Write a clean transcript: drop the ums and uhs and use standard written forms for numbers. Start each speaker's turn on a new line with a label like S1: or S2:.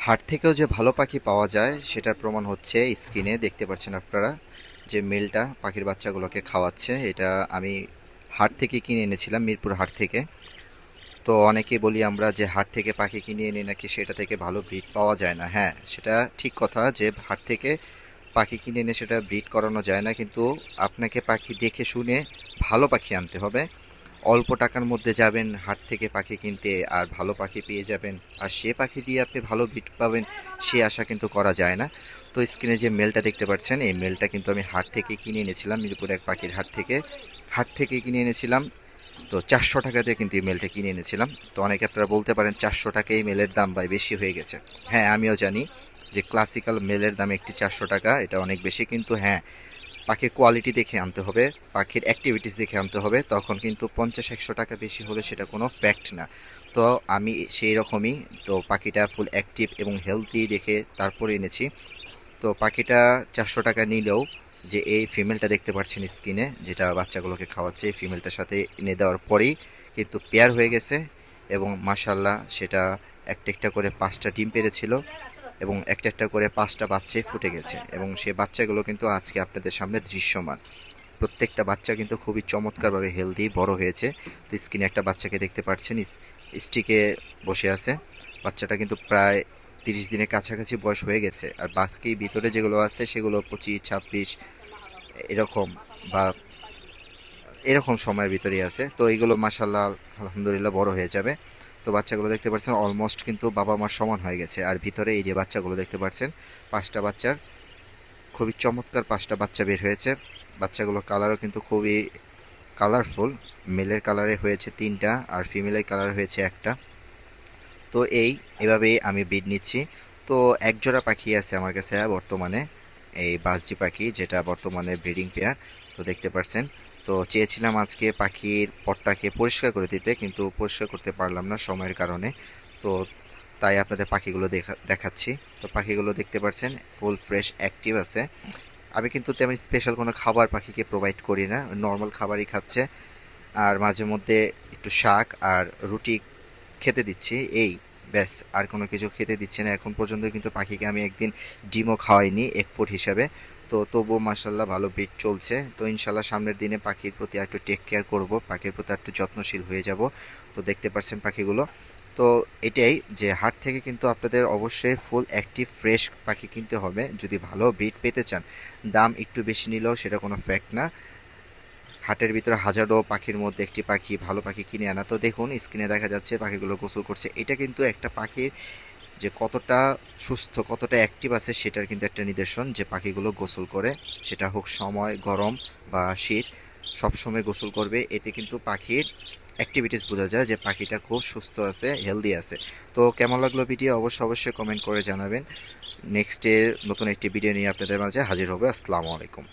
S1: হাট থেকেও যে ভালো পাখি পাওয়া যায় সেটার প্রমাণ হচ্ছে স্ক্রিনে দেখতে পাচ্ছেন আপনারা, যে মেলটা পাখির বাচ্চাগুলোকে খাওয়াচ্ছে। এটা আমি হাট থেকে কিনে এনেছিলাম, মিরপুর হাট থেকে। তো অনেকেই বলি আমরা যে হাট থেকে পাখি কিনে এনে নাকি সেটা থেকে ভালো ব্রিড পাওয়া যায় না। হ্যাঁ, সেটা ঠিক কথা যে হাট থেকে পাখি কিনে এনে সেটা ব্রিড করানো যায় না, কিন্তু আপনাকে পাখি দেখে শুনে ভালো পাখি আনতে হবে। অল্প টাকার মধ্যে যাবেন হাট থেকে পাখি কিনতে আর ভালো পাখি পেয়ে যাবেন, আর সে পাখি দিয়ে আপনি ভালো ব্রিড পাবেন সে আশা কিন্তু করা যায় না। তো স্ক্রিনে যে মেলটা দেখতে পাচ্ছেন, এই মেলটা কিন্তু আমি হাট থেকে কিনে এনেছিলাম, মিরপুর এক পাখির হাট থেকে কিনে এনেছিলাম। তো 400 টাকা দিয়ে কিন্তু এই মেলটা কিনে এনেছিলাম। তো অনেকে আপনারা বলতে পারেন 400 টাকা এই মেলের দাম ভাই বেশি হয়ে গেছে। হ্যাঁ, আমিও জানি যে ক্লাসিক্যাল মেলের দাম একটি 400 টাকা, এটা অনেক বেশি, কিন্তু হ্যাঁ, পাখির কোয়ালিটি দেখে আনতে হবে, পাখির অ্যাক্টিভিটিস দেখে আনতে হবে, তখন কিন্তু 50-100 টাকা বেশি হলে সেটা কোনো ফ্যাক্ট না। তো আমি সেই রকমই, তো পাখিটা ফুল অ্যাক্টিভ এবং হেলদি দেখে তারপরে এনেছি। তো পাখিটা 400 টাকা নিলেও, যে এই ফিমেলটা দেখতে পাচ্ছেন স্ক্রিনে যেটা বাচ্চাগুলোকে খাওয়াচ্ছে, এই ফিমেলটার সাথে এনে দেওয়ার পরেই কিন্তু পেয়ার হয়ে গেছে। এবং মাশাল্লাহ সেটা একটা একটা করে 5টা ডিম পেড়েছিল এবং একটা একটা করে 5টা বাচ্চাই ফুটে গেছে, এবং সেই বাচ্চাগুলো কিন্তু আজকে আপনাদের সামনে দৃশ্যমান। প্রত্যেকটা বাচ্চা কিন্তু খুবই চমৎকারভাবে হেলদি বড় হয়েছে। তো স্ক্রিনে একটা বাচ্চাকে দেখতে পাচ্ছেন স্টিকে বসে আছে। বাচ্চাটা কিন্তু প্রায় 30 দিনের কাছাকাছি বয়স হয়ে গেছে, আর বাকি ভিতরে যেগুলো আছে সেগুলো 25-26 এরকম, বা এরকম সময়ের ভিতরেই আছে। তো এইগুলো মাশাল্লাহ আলহামদুলিল্লাহ বড় হয়ে যাবে। তো বাচ্চাগুলো দেখতে পাচ্ছেন অলমোস্ট কিন্তু বাবা মার সমান হয়ে গেছে। আর ভিতরে এই যে বাচ্চাগুলো দেখতে পাচ্ছেন, 5টা বাচ্চার খুবই চমৎকার 5টা বাচ্চা বের হয়েছে। বাচ্চাগুলোর কালারও কিন্তু খুবই কালারফুল। মেলের কালারে হয়েছে 3টা আর ফিমেলের কালার হয়েছে একটা। তো এভাবেই আমি ব্রিড নিচ্ছি। তো এক জোড়া পাখি আছে আমার কাছে বর্তমানে, এই বাজজি পাখি, যেটা বর্তমানে ব্রিডিং পেয়ার। তো দেখতে পাচ্ছেন, তো চেয়েছিলাম আজকে পাখির পটটাকে পরিষ্কার করে দিতে, কিন্তু পরিষ্কার করতে পারলাম না সময়ের কারণে। তো তাই আপনাদের পাখিগুলো দেখাচ্ছি। তো পাখিগুলো দেখতে পাচ্ছেন ফুল ফ্রেশ অ্যাক্টিভ আছে। আমি কিন্তু তেমন স্পেশাল কোনো খাবার পাখিকে প্রোভাইড করি না, নর্মাল খাবারই খাচ্ছে। আর মাঝে মধ্যে একটু শাক আর রুটি খেতে দিচ্ছি, এই ব্যাস, আর কোনো কিছু খেতে দিচ্ছে না এখন পর্যন্ত। কিন্তু পাখিকে আমি একদিন ডিমও খাওয়াইনি এক ফুড হিসাবে। তো তবুও মাসাল্লাহ ভালো ব্রিড চলছে। তো ইনশাল্লাহ সামনের দিনে পাখির প্রতি একটু টেক কেয়ার করব, পাখির প্রতি একটু যত্নশীল হয়ে যাব। তো দেখতে পাচ্ছেন পাখিগুলো। তো এটাই যে হাট থেকে কিন্তু আপনাদের অবশ্যই ফুল অ্যাক্টিভ ফ্রেশ পাখি কিনতে হবে যদি ভালো ব্রিড পেতে চান। দাম একটু বেশি নিলেও সেটা কোনো ফ্যাক্ট না। হাটের ভিতরে হাজারো পাখির মধ্যে একটি পাখি ভালো পাখি কিনে আনা। তো দেখুন স্ক্রিনে দেখা যাচ্ছে পাখিগুলো গোসল করছে। এটা কিন্তু একটা পাখির যে কতটা সুস্থ, কতটা অ্যাক্টিভ আছে সেটার কিন্তু একটা নিদর্শন, যে পাখিগুলো গোসল করে। সেটা হোক সময় গরম বা শীত, সব সময় গোসল করবে। এতে কিন্তু পাখির অ্যাক্টিভিটিস বোঝা যায় যে পাখিটা খুব সুস্থ আছে, হেলদি আছে। তো কেমন লাগলো ভিডিও অবশ্যই কমেন্ট করে জানাবেন। নেক্সট ডে নতুন একটি ভিডিও নিয়ে আপনাদের মাঝে হাজির হবে। আসসালামু আলাইকুম।